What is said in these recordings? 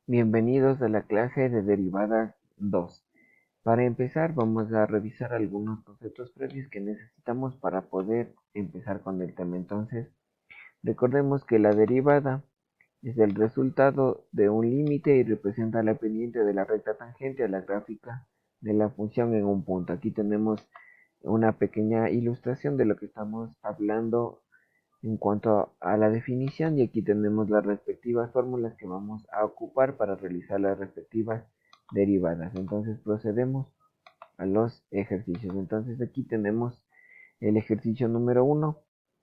Bienvenidos a la clase de derivadas 2. Para empezar vamos a revisar algunos conceptos previos que necesitamos para poder empezar con el tema. Entonces, recordemos que la derivada es el resultado de un límite y representa la pendiente de la recta tangente a la gráfica de la función en un punto. Aquí tenemos una pequeña ilustración de lo que estamos hablando en cuanto a la definición, y aquí tenemos las respectivas fórmulas que vamos a ocupar para realizar las respectivas derivadas. Entonces procedemos a los ejercicios. Entonces aquí tenemos el ejercicio número 1,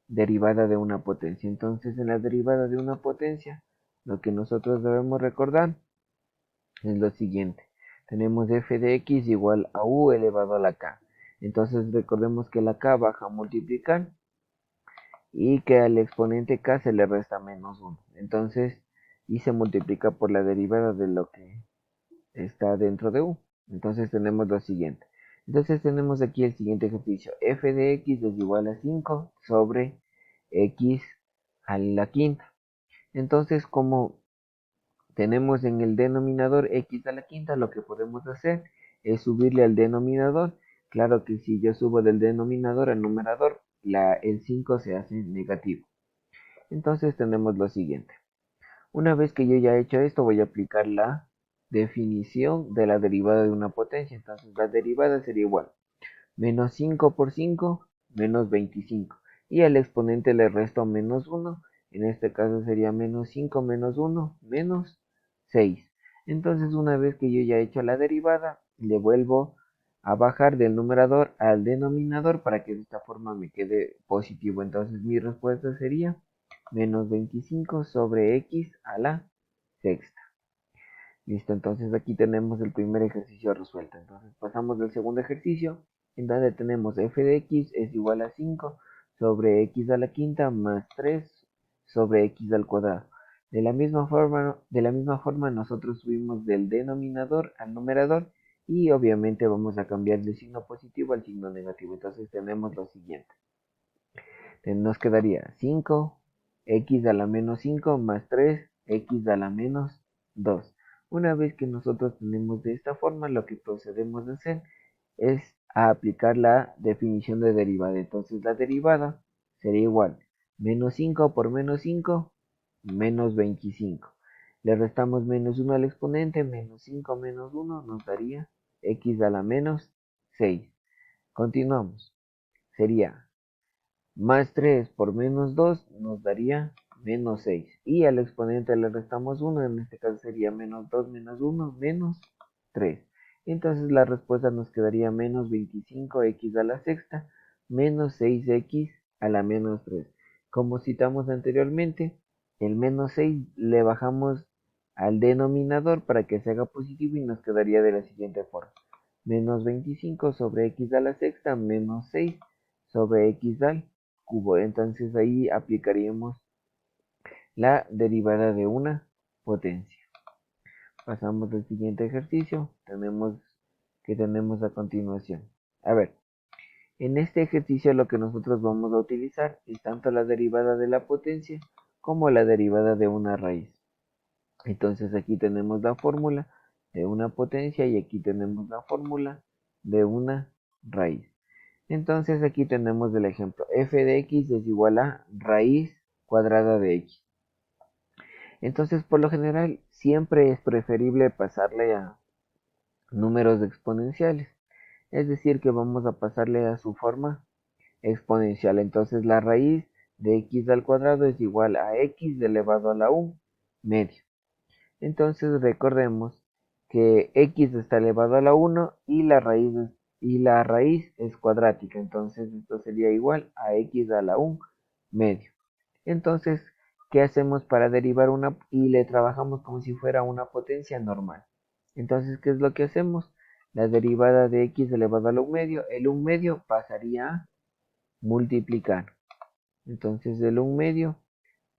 derivada de una potencia. Entonces en la derivada de una potencia, lo que nosotros debemos recordar es lo siguiente. Tenemos f de x igual a u elevado a la k. Entonces recordemos que la k baja a multiplicar y que al exponente k se le resta menos 1. Entonces, y se multiplica por la derivada de lo que está dentro de u. Entonces tenemos lo siguiente. Entonces tenemos aquí el siguiente ejercicio. F de x es igual a 5 sobre x a la quinta. Entonces, como tenemos en el denominador x a la quinta, lo que podemos hacer es subirle al denominador. Claro que si yo subo del denominador al numerador, el 5 se hace negativo. Entonces tenemos lo siguiente. Una vez que yo ya he hecho esto, voy a aplicar la definición de la derivada de una potencia. Entonces la derivada sería igual. Menos 5 por 5, menos 25. Y al exponente le resto menos 1. En este caso sería menos 5 menos 1, menos 6. Entonces una vez que yo ya he hecho la derivada, le vuelvo a bajar del numerador al denominador para que de esta forma me quede positivo. Entonces mi respuesta sería menos 25 sobre x a la sexta. Listo, entonces aquí tenemos el primer ejercicio resuelto. Entonces pasamos al segundo ejercicio, en donde tenemos f de x es igual a 5 sobre x a la quinta más 3 sobre x al cuadrado. De la misma forma nosotros subimos del denominador al numerador y obviamente vamos a cambiar del signo positivo al signo negativo. Entonces tenemos lo siguiente. Nos quedaría 5 x a la menos 5 más 3 x a la menos 2. Una vez que nosotros tenemos de esta forma, lo que procedemos a hacer es a aplicar la definición de derivada. Entonces la derivada sería igual menos 5 por menos 5, menos 25. Le restamos menos 1 al exponente, menos 5 menos 1 nos daría x a la menos 6. Continuamos. Sería más 3 por menos 2 nos daría menos 6. Y al exponente le restamos 1, en este caso sería menos 2 menos 1, menos 3. Entonces la respuesta nos quedaría menos 25x a la sexta, menos 6x a la menos 3. Como citamos anteriormente, el menos 6 le bajamos al denominador para que se haga positivo y nos quedaría de la siguiente forma. Menos 25 sobre x a la sexta, menos 6 sobre x al cubo. Entonces ahí aplicaríamos la derivada de una potencia. Pasamos al siguiente ejercicio. Tenemos a continuación. A ver, en este ejercicio lo que nosotros vamos a utilizar es tanto la derivada de la potencia como la derivada de una raíz. Entonces aquí tenemos la fórmula de una potencia y aquí tenemos la fórmula de una raíz. Entonces aquí tenemos el ejemplo. F de x es igual a raíz cuadrada de x. Entonces por lo general siempre es preferible pasarle a números exponenciales. Es decir, que vamos a pasarle a su forma exponencial. Entonces la raíz de x al cuadrado es igual a x elevado a la u medio. Entonces recordemos que x está elevado a la 1 y la raíz es cuadrática. Entonces esto sería igual a x a la 1 medio. Entonces, ¿qué hacemos para derivar una y le trabajamos como si fuera una potencia normal? Entonces, ¿qué es lo que hacemos? La derivada de x elevado a la 1 medio, el 1 medio pasaría a multiplicar. Entonces, el 1 medio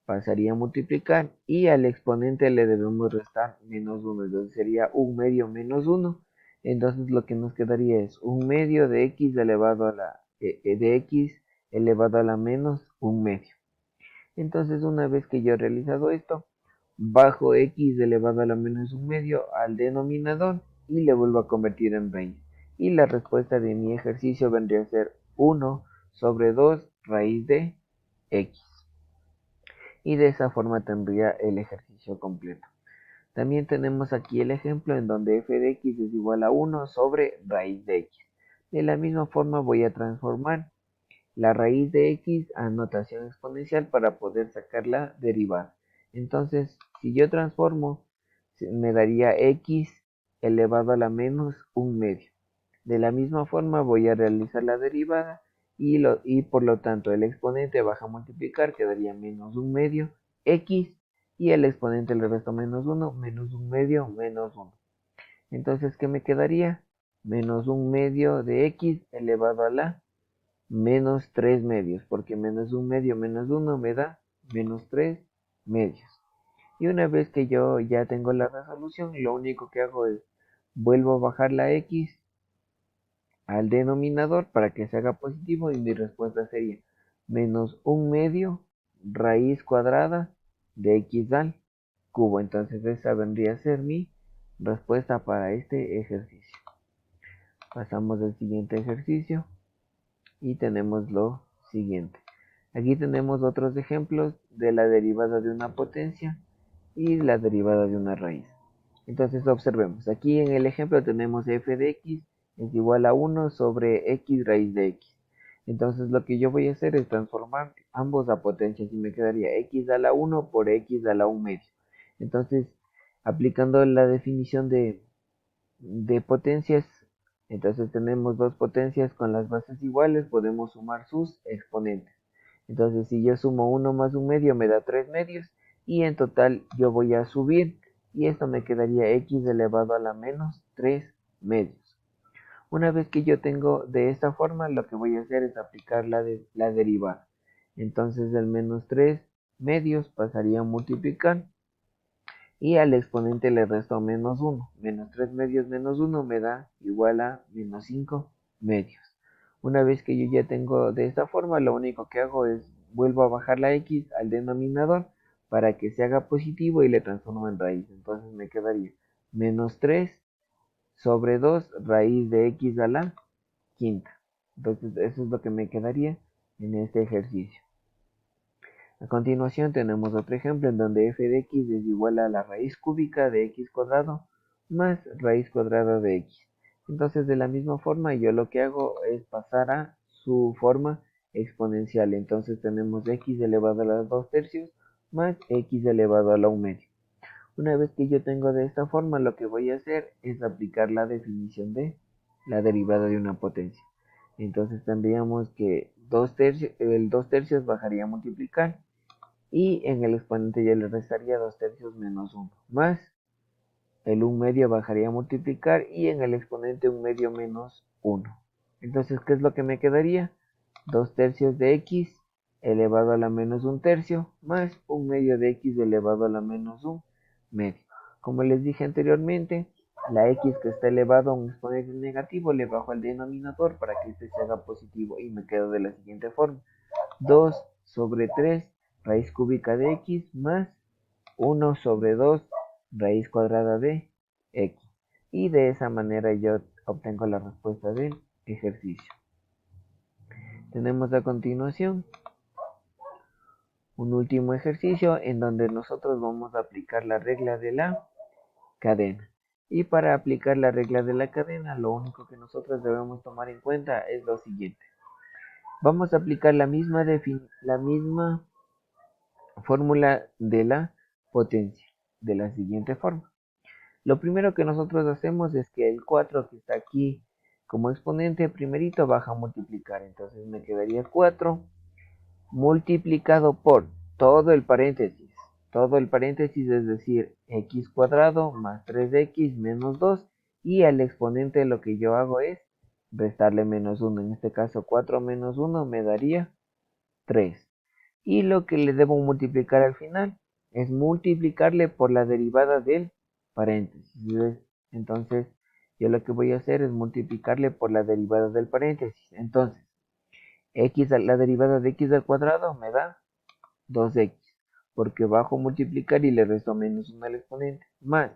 pasaría a multiplicar y al exponente le debemos restar menos 1. Entonces sería 1 medio menos 1. Entonces lo que nos quedaría es 1 medio de x elevado a la de x elevado a la menos 1 medio. Entonces una vez que yo he realizado esto, bajo x elevado a la menos un medio al denominador y le vuelvo a convertir en raíz. Y la respuesta de mi ejercicio vendría a ser 1 sobre 2 raíz de x. Y de esa forma tendría el ejercicio completo. También tenemos aquí el ejemplo en donde f de x es igual a 1 sobre raíz de x. De la misma forma voy a transformar la raíz de x a notación exponencial para poder sacar la derivada. Entonces, si yo transformo, me daría x elevado a la menos un medio. De la misma forma voy a realizar la derivada y por lo tanto el exponente baja a multiplicar, quedaría menos un medio x y el exponente le resto menos 1, menos un medio, menos 1. Entonces, ¿qué me quedaría? Menos un medio de x elevado a la menos 3 medios, porque menos un medio menos 1 me da menos 3 medios. Y una vez que yo ya tengo la resolución, lo único que hago es vuelvo a bajar la x al denominador para que se haga positivo y mi respuesta sería menos un medio raíz cuadrada de x al cubo. Entonces esa vendría a ser mi respuesta para este ejercicio. Pasamos al siguiente ejercicio y tenemos lo siguiente. Aquí tenemos otros ejemplos de la derivada de una potencia y la derivada de una raíz. Entonces observemos, aquí en el ejemplo tenemos f de x es igual a 1 sobre x raíz de x. Entonces lo que yo voy a hacer es transformar ambos a potencias y me quedaría x a la 1 por x a la 1 medio. Entonces, aplicando la definición de potencias, entonces tenemos dos potencias con las bases iguales, podemos sumar sus exponentes. Entonces si yo sumo 1 más un medio me da 3 medios y en total yo voy a subir y esto me quedaría x elevado a la menos 3 medios. Una vez que yo tengo de esta forma, lo que voy a hacer es aplicar la derivada. Entonces del menos 3 medios pasaría a multiplicar y al exponente le resto menos 1. Menos 3 medios menos 1 me da igual a menos 5 medios. Una vez que yo ya tengo de esta forma, lo único que hago es vuelvo a bajar la x al denominador para que se haga positivo y le transformo en raíz. Entonces me quedaría menos 3 sobre 2 raíz de x a la quinta. Entonces eso es lo que me quedaría en este ejercicio. A continuación tenemos otro ejemplo en donde f de x es igual a la raíz cúbica de x cuadrado más raíz cuadrada de x. Entonces de la misma forma yo lo que hago es pasar a su forma exponencial. Entonces tenemos x elevado a la 2 tercios más x elevado a la 1 medio. Una vez que yo tengo de esta forma, lo que voy a hacer es aplicar la definición de la derivada de una potencia. Entonces tendríamos que el 2 tercios bajaría a multiplicar y en el exponente ya le restaría 2 tercios menos 1, más el 1 medio bajaría a multiplicar y en el exponente 1 medio menos 1. Entonces, ¿qué es lo que me quedaría? 2 tercios de x elevado a la menos 1 tercio, más 1 medio de x elevado a la menos 1 medio. Como les dije anteriormente, la x que está elevado a un exponente negativo le bajo al denominador para que este se haga positivo y me quedo de la siguiente forma. 2 sobre 3 raíz cúbica de x más 1 sobre 2 raíz cuadrada de x. Y de esa manera yo obtengo la respuesta del ejercicio. Tenemos a continuación un último ejercicio en donde nosotros vamos a aplicar la regla de la cadena. Y para aplicar la regla de la cadena, lo único que nosotros debemos tomar en cuenta es lo siguiente. Vamos a aplicar la misma fórmula de la potencia de la siguiente forma. Lo primero que nosotros hacemos es que el 4 que está aquí como exponente primerito baja a multiplicar. Entonces me quedaría 4 multiplicado por todo el paréntesis. Todo el paréntesis es decir, x cuadrado más 3x menos 2. Y al exponente lo que yo hago es restarle menos 1. En este caso 4 menos 1 me daría 3. Y lo que le debo multiplicar al final es multiplicarle por la derivada del paréntesis. Entonces, yo lo que voy a hacer es multiplicarle por la derivada del paréntesis. Entonces, la derivada de x al cuadrado me da 2x. porque bajo multiplicar y le resto menos 1 al exponente, más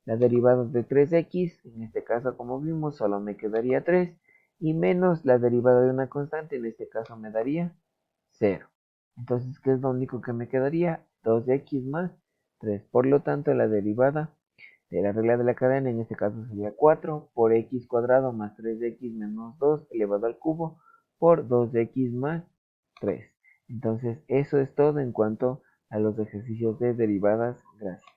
la derivada de 3x, en este caso como vimos solo me quedaría 3, y menos la derivada de una constante, en este caso me daría 0. Entonces, ¿qué es lo único que me quedaría? 2x más 3. Por lo tanto, la derivada de la regla de la cadena en este caso sería 4 por x cuadrado más 3x menos 2 elevado al cubo por 2x más 3. Entonces, eso es todo en cuanto a los ejercicios de derivadas. Gracias.